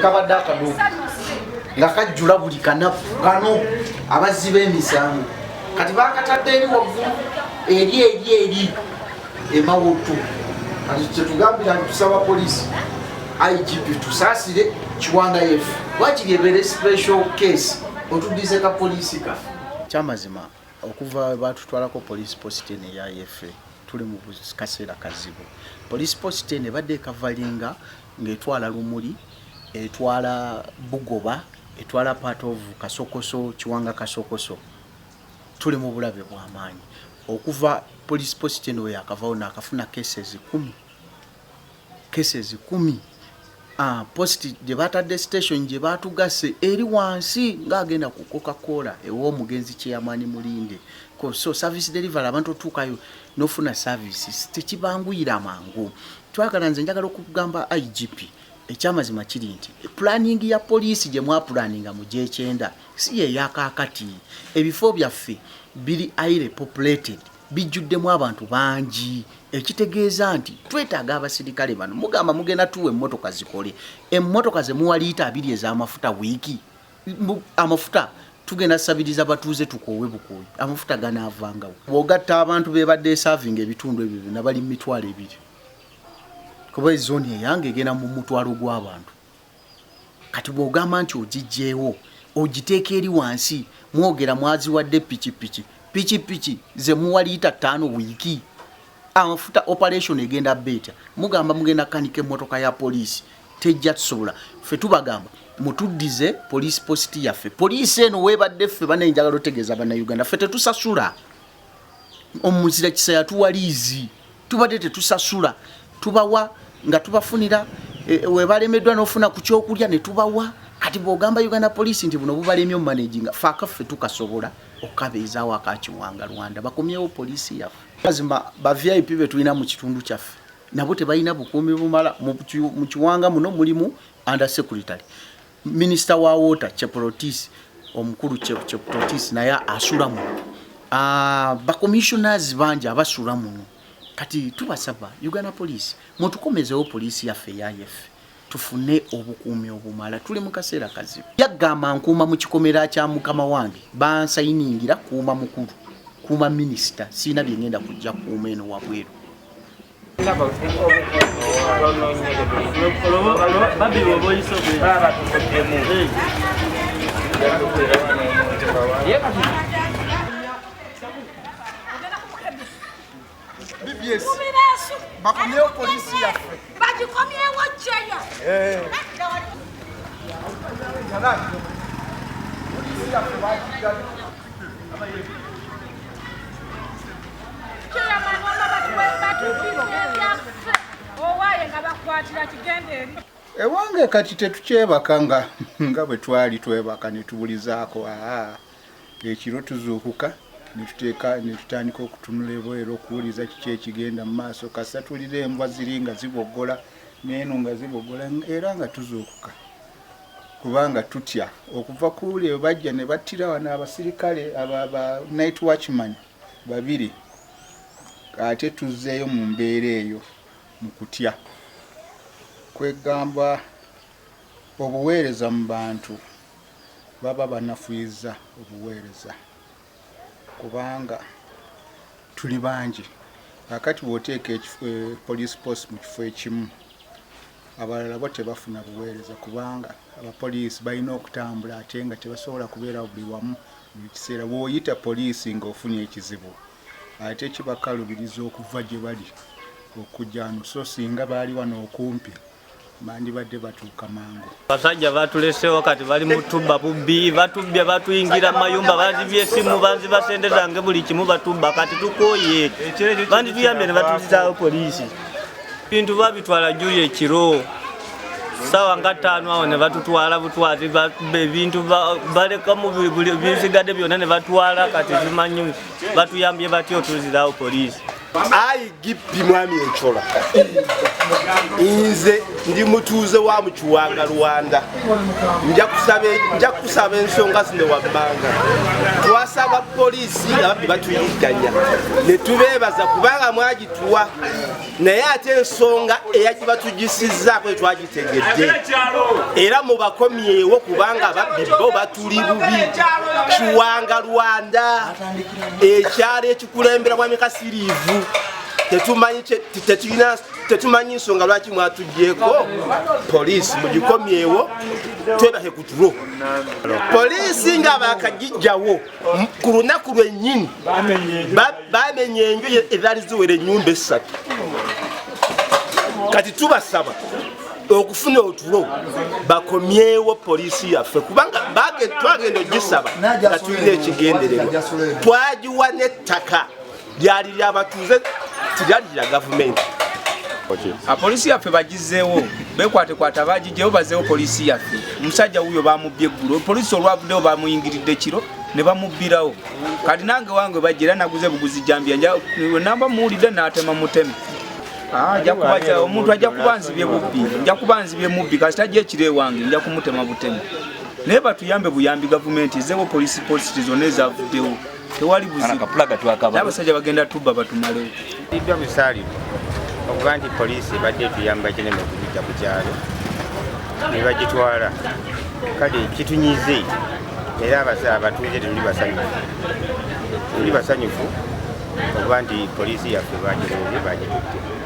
kabadde akaduuka nga kajjula buli kanafu kano abazzi b'emisango kati bakatadde eri waggulu eri emawutu kati kyetugambira nti tusaba poliisi IGP tusaasire Kiwanga yefu wakiri ebeere special case otuddize ka poliisi kafe kyamazima okuva batutwalako poliisi post eya yefe tuli mu kaseera kazibu. Poliisi post ebadde ekavalinga ng'etwala Lumuli, etwala Bugoba, etwala part of Kasokoso, Kiwanga Kasokoso. Tuli mu bulabe bw'amaanyi. Okuva poliisi post eno yakavawo n'akafuna cases 10. Cases 10. Post gye batadde station gye batugase eri wansi ng'agenda ku Coca-Cola ew'omugenzi Kyeyamaani Mulinde. So service delivery abantu otuukayo n'ofuna services tekibanguyira mangu. Twagala nze njagala okugamba IGP ekyamazima kiri nti planning ya poliisi gye mwaplaninga mu G9 si ye yakakati. Ebifo byaffe biri highly populated, bijjuddemu abantu bangi, ekitegeeza nti twetaaga abasirikale bano. Mugamba mugenda tuwe emmotoka zikole, emmotoka ze muwa liita 2 ez'amafuta wiiki. Amafuta tugenda sabiriza batuuze tukoowe bukoowe, amafuta ganaavangawo. Bw'ogatta abantu beebadde serving ebitundu ebyo byonna bali mu 2,000. Kuba zone eyange egenda mu mutwalo gw'abantu. Kati bw'ogamba nti ogijjeewo ogiteeka eri wansi mwogera mwaziwadde pikipiki ze muwa liita 5 wiiki. Amafuta operation egenda beta. Mugamba mugenda kanika emmotoka ya poliisi tejja tusobola. Ffe tubagamba mutuddize poliisi post yaffe. Poliisi eno weebadde ffe banenjagala otegeeza bannayuganda ffe tetusasula. Omuzira kisa yatuwaliizi tubadde tetusasula. Tubawa nga tubafunira webalemeddwa n'ofuna ku kyokulya ne tubawa. Kati bw'ogamba Uganda Police nti buno bubalemye omumanejinga faaka ffe tukasobola okukabeezaawo aka Kiwanga Lwanda bakomyewo poliisi yaffe. Mazima ba VIP be tulina mu kitundu kyaffe nabo tebalina bukuumi bumala. Mu Kiwanga muno mulimu under secretary minister wa water Cheprotisi omukulu Cheprotisi naye asula muno. Ba commissioners bangi abasula muno. Kati tubasaba Uganda Police mutukomezewo poliisi yaffe ya yefe tufune obukuumi obumala. Tuli mu kaseera kazibu. Yagamba nkuuma mu kikomera kya mukama wange bansayiningira kuuma mukulu kuuma minister sina byengenda kujja kuuma eno wabweru. BBS bakomyewo poliisi yaffe bagikomyewo Kenya. Poliisi yaffe bagigadde ewange kati tetukyebaka nga bwe twali twebaka ne tubulizaako. Ekiro tuzuukuka ne tutandika okutunula ebweru okuwuliza kiki ekigenda mu maaso. Kasa tulira embwa ziri nga ziboggola n'eno nga ziboggola era nga tuzuukuka kubanga tutya. Okuva kuuli bajja ne battira wano abasirikale aba night watchman 2. Ate tuzzeeyo mu mbeera eyo mu kutya. Kwegamba obuweereza mu bantu baba banafuyiza obuweereza kubanga tuli bangi. Akati bw'oteeka police post mu kifo ekimu abalala bo tebafuna buweereza kubanga abapoliisi balina okutambula ate nga tebasobola kubeera buli wamu buli kiseera. Bw'oyita poliisi ng'ofunye ekizibu ate kibakalubiriza okuva gye bali okujja wano. So singa baali wano okumpi bandibadde batuuka mangu. Basajja batuleseewo kati bali mu tubba bubbi batubbye batuyingira mayumba bazibye essimu bazibasendezange buli kimu batubba. Kati tukooye bandi tuyambye ne batuzizaawo poliisi. Bintu babitwala juli ekiro sawa nga 5 awo ne batutwala butwazi ebintu balekamu binsigadde byonna ne batwala. Kati tumanyi batuyambye batyo tuzizaawo poliisi. ayi gippi mwami enchola inze ndi mutuuze wa mu Kiwanga Lwanda nja kusaba ensonga zino wabbanga twasaba poliisi ababbi batuyiganya ne tubeebaza kubanga mwagituwa naye ate ensonga eyagibatugisizzaako twagitegedde era mubakomyewo kubanga ababbi bo batuli bubi. Kiwanga Lwanda ekyalo ekikulembera mwami Kasiriivu tetumanyi nsonga lwaki mwatugyeko. Poliisi mugikomyewo twebahe ku tulo. Poliisi nga bakagijjawo ku lunaku lwennyini bamenya enju ezaali ziwera ennyumba 3. Kati tubasaba okufuna otulo bakomyewo poliisi yaffe kubanga twagenda ogisaba nga tulina ekigendererwa. Twagiwa n'ettaka lyali lyabatuuze tiryali lya gavumenti. Poliisi yaffe bagizeewo bekwatekwata bagijjewo bazeewo poliisi yaffe. Omusajja wuyo bamubbye eggulo. Poliisi olwavuddewo bamuyingiridde kiro ne bamubbirawo. Kati nange wange bajja era naguze buguzi jambiya namba muwulidde n'atema muteme. Omuntu ajja kuba nzibye bubbi, nja kuba nzibye mubbi kasi tajja ekiro ewange nja kumutema buteme. Naye batuyambe buyambi gavumenti ezeewo poliisi zonna ezavuddewo. Tewali buzibu. N'abasajja bagenda tubba batumalewo. Ibyo bisali okuba nti poliisi badde tuyamba kinene okujja ku kyalo ne bagitwala kale kitunyize era abatuuze tuli basanyufu okuba nti poliisi yaffe bagitutte.